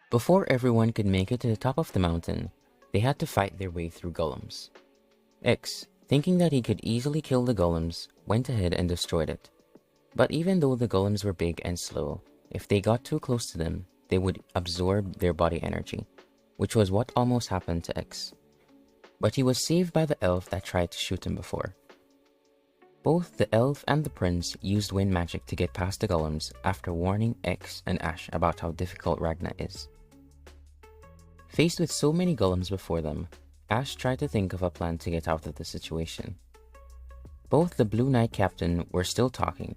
Before everyone could make it to the top of the mountain, they had to fight their way through golems. X, thinking that he could easily kill the golems, went ahead and destroyed it. But even though the golems were big and slow, if they got too close to them, they would absorb their body energy, which was what almost happened to X. But he was saved by the elf that tried to shoot him before. Both the elf and the prince used wind magic to get past the golems after warning X and Ash about how difficult Ragna is. Faced with so many golems before them, Ash tried to think of a plan to get out of the situation. Both the Blue Knight Captain were still talking,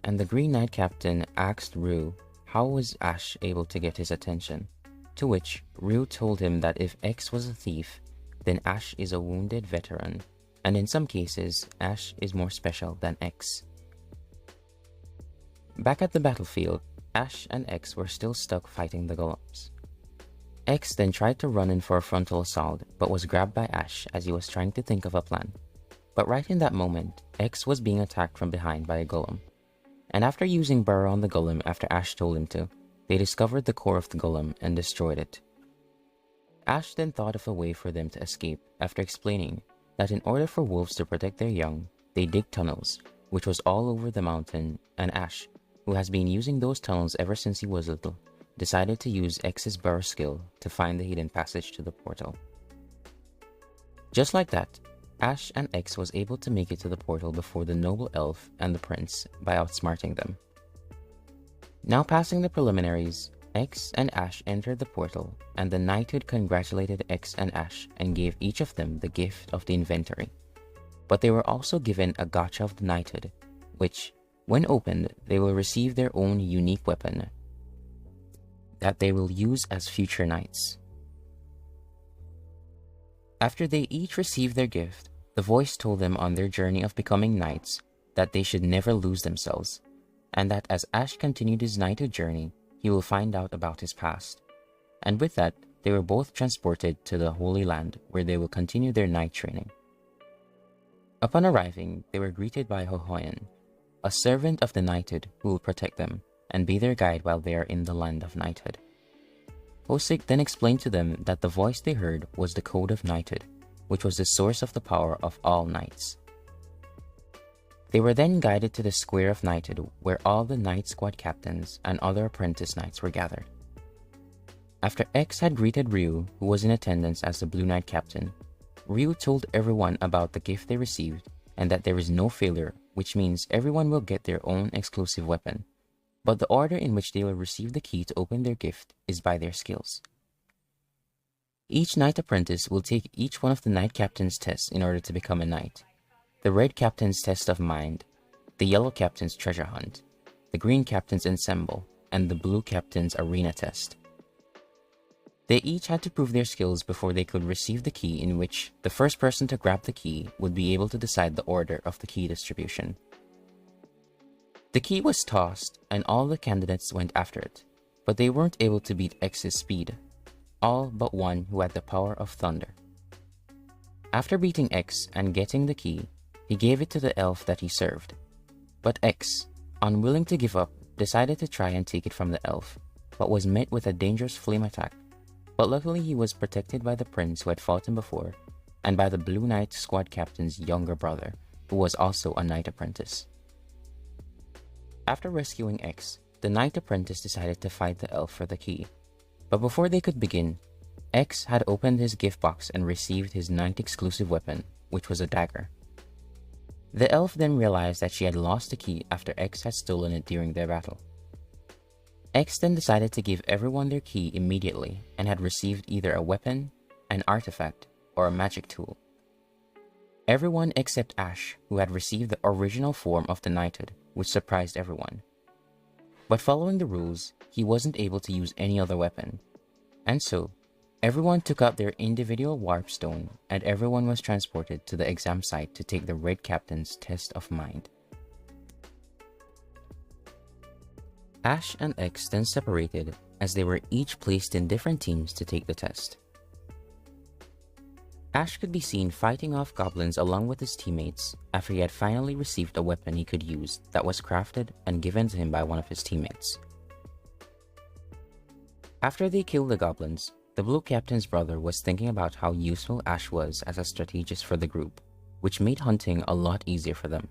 and the Green Knight Captain asked Rue how was Ash able to get his attention, to which Rue told him that if X was a thief, then Ash is a wounded veteran, and in some cases, Ash is more special than X. Back at the battlefield, Ash and X were still stuck fighting the golems. X then tried to run in for a frontal assault, but was grabbed by Ash as he was trying to think of a plan. But right in that moment, X was being attacked from behind by a golem. And after using Burrow on the golem after Ash told him to, they discovered the core of the golem and destroyed it. Ash then thought of a way for them to escape after explaining that in order for wolves to protect their young, they dig tunnels, which was all over the mountain, and Ash, who has been using those tunnels ever since he was little, decided to use X's burrow skill to find the hidden passage to the portal. Just like that, Ash and X was able to make it to the portal before the noble elf and the prince by outsmarting them. Now passing the preliminaries, X and Ash entered the portal, and the knighthood congratulated X and Ash and gave each of them the gift of the inventory. But they were also given a gacha of the knighthood, which, when opened, they will receive their own unique weapon that they will use as future knights. After they each received their gift, the voice told them on their journey of becoming knights that they should never lose themselves, and that as Ash continued his knighthood journey, he will find out about his past. And with that, they were both transported to the Holy Land, where they will continue their knight training. Upon arriving, they were greeted by Hohoyan, a servant of the knighthood who will protect them and be their guide while they are in the land of knighthood. Hosik then explained to them that the voice they heard was the code of knighthood, which was the source of the power of all knights. They were then guided to the Square of Knighthood, where all the Knight Squad captains and other apprentice knights were gathered. After X had greeted Ryu, who was in attendance as the Blue Knight Captain, Ryu told everyone about the gift they received and that there is no failure, which means everyone will get their own exclusive weapon, but the order in which they will receive the key to open their gift is by their skills. Each Knight Apprentice will take each one of the Knight Captain's tests in order to become a Knight. The Red Captain's Test of Mind, the Yellow Captain's Treasure Hunt, the Green Captain's Ensemble, and the Blue Captain's Arena Test. They each had to prove their skills before they could receive the key, in which the first person to grab the key would be able to decide the order of the key distribution. The key was tossed, and all the candidates went after it, but they weren't able to beat X's speed, all but one who had the power of thunder. After beating X and getting the key, he gave it to the elf that he served. But X, unwilling to give up, decided to try and take it from the elf, but was met with a dangerous flame attack. But luckily he was protected by the prince who had fought him before, and by the Blue Knight Squad Captain's younger brother, who was also a Knight Apprentice. After rescuing X, the Knight Apprentice decided to fight the elf for the key. But before they could begin, X had opened his gift box and received his Knight exclusive weapon, which was a dagger. The elf then realized that she had lost the key after X had stolen it during their battle. X then decided to give everyone their key immediately and had received either a weapon, an artifact, or a magic tool. Everyone except Ash, who had received the original form of the knighthood, which surprised everyone. But following the rules, he wasn't able to use any other weapon, and so everyone took out their individual warp stone and everyone was transported to the exam site to take the Red Captain's Test of Mind. Ash and X then separated as they were each placed in different teams to take the test. Ash could be seen fighting off goblins along with his teammates after he had finally received a weapon he could use that was crafted and given to him by one of his teammates. After they killed the goblins, the Blue Captain's brother was thinking about how useful Ash was as a strategist for the group, which made hunting a lot easier for them.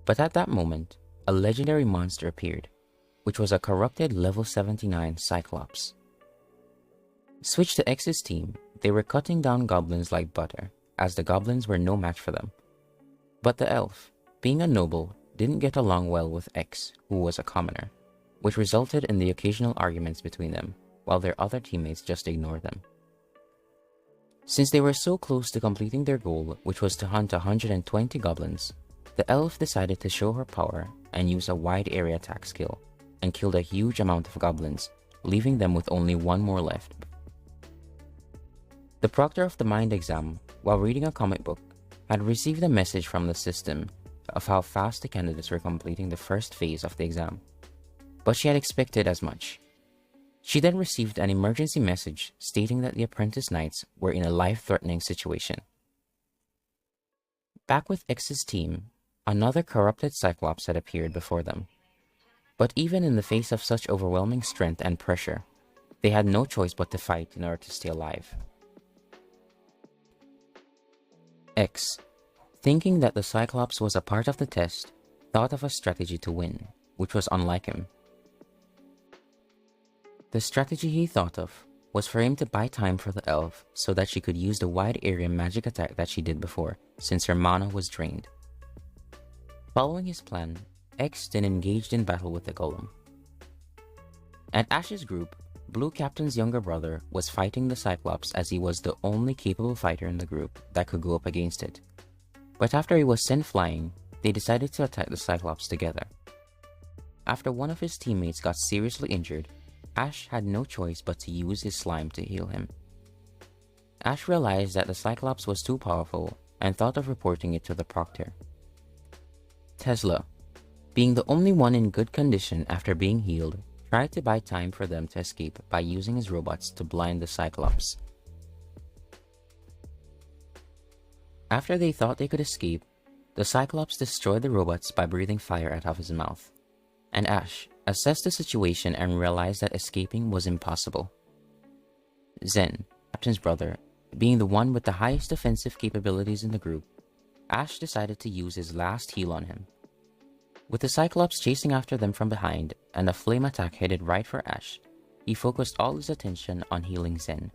But at that moment, a legendary monster appeared, which was a corrupted level 79 Cyclops. Switched to X's team, they were cutting down goblins like butter, as the goblins were no match for them. But the elf, being a noble, didn't get along well with X, who was a commoner, which resulted in the occasional arguments between them, while their other teammates just ignored them. Since they were so close to completing their goal, which was to hunt 120 goblins, the elf decided to show her power and use a wide area attack skill, and killed a huge amount of goblins, leaving them with only one more left. The proctor of the mind exam, while reading a comic book, had received a message from the system of how fast the candidates were completing the first phase of the exam, but she had expected as much. She then received an emergency message stating that the apprentice knights were in a life-threatening situation. Back with X's team, another corrupted Cyclops had appeared before them. But even in the face of such overwhelming strength and pressure, they had no choice but to fight in order to stay alive. X, thinking that the Cyclops was a part of the test, thought of a strategy to win, which was unlike him. The strategy he thought of was for him to buy time for the elf so that she could use the wide area magic attack that she did before, since her mana was drained. Following his plan, X then engaged in battle with the golem. At Ash's group, Blue Captain's younger brother was fighting the Cyclops as he was the only capable fighter in the group that could go up against it. But after he was sent flying, they decided to attack the Cyclops together. After one of his teammates got seriously injured, Ash had no choice but to use his slime to heal him. Ash realized that the Cyclops was too powerful and thought of reporting it to the proctor. Tesla, being the only one in good condition after being healed, tried to buy time for them to escape by using his robots to blind the Cyclops. After they thought they could escape, the Cyclops destroyed the robots by breathing fire out of his mouth, and Ash assessed the situation and realized that escaping was impossible. Zen, Captain's brother, being the one with the highest defensive capabilities in the group, Ash decided to use his last heal on him. With the Cyclops chasing after them from behind and a flame attack headed right for Ash, he focused all his attention on healing Zen.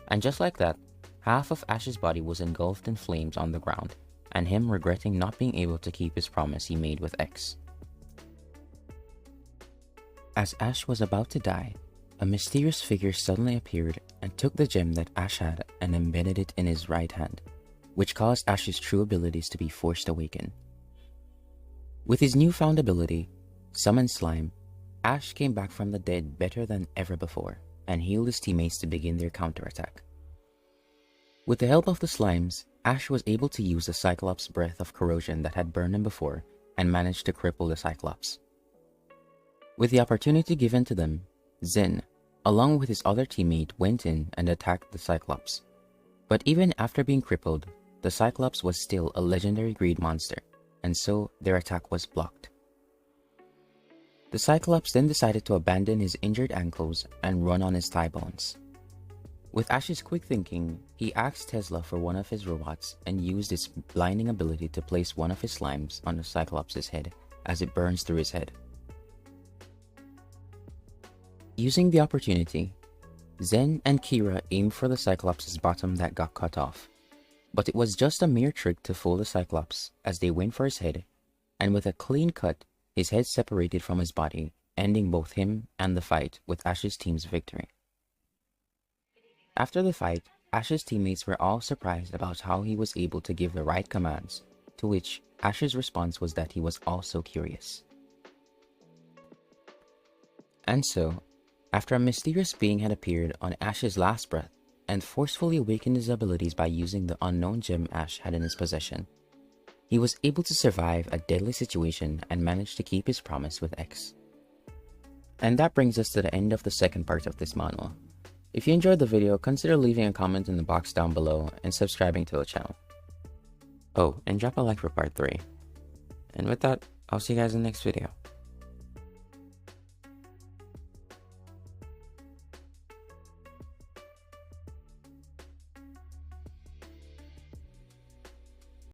And just like that, half of Ash's body was engulfed in flames on the ground, and him regretting not being able to keep his promise he made with X. As Ash was about to die, a mysterious figure suddenly appeared and took the gem that Ash had and embedded it in his right hand, which caused Ash's true abilities to be forced awaken. With his newfound ability, Summon Slime, Ash came back from the dead better than ever before and healed his teammates to begin their counterattack. With the help of the slimes, Ash was able to use the Cyclops' breath of corrosion that had burned him before and managed to cripple the Cyclops. With the opportunity given to them, Zen, along with his other teammate, went in and attacked the Cyclops. But even after being crippled, the Cyclops was still a legendary greed monster, and so their attack was blocked. The Cyclops then decided to abandon his injured ankles and run on his thigh bones. With Ash's quick thinking, he asked Tesla for one of his robots and used his blinding ability to place one of his slimes on the Cyclops' head as it burns through his head. Using the opportunity, Zen and Kira aimed for the Cyclops' bottom that got cut off, but it was just a mere trick to fool the Cyclops as they went for his head, and with a clean cut, his head separated from his body, ending both him and the fight with Ash's team's victory. After the fight, Ash's teammates were all surprised about how he was able to give the right commands, to which Ash's response was that he was also curious. And so, after a mysterious being had appeared on Ash's last breath and forcefully awakened his abilities by using the unknown gem Ash had in his possession, he was able to survive a deadly situation and managed to keep his promise with X. And that brings us to the end of the second part of this manhwa. If you enjoyed the video, consider leaving a comment in the box down below and subscribing to the channel. Oh, and drop a like for part 3. And with that, I'll see you guys in the next video.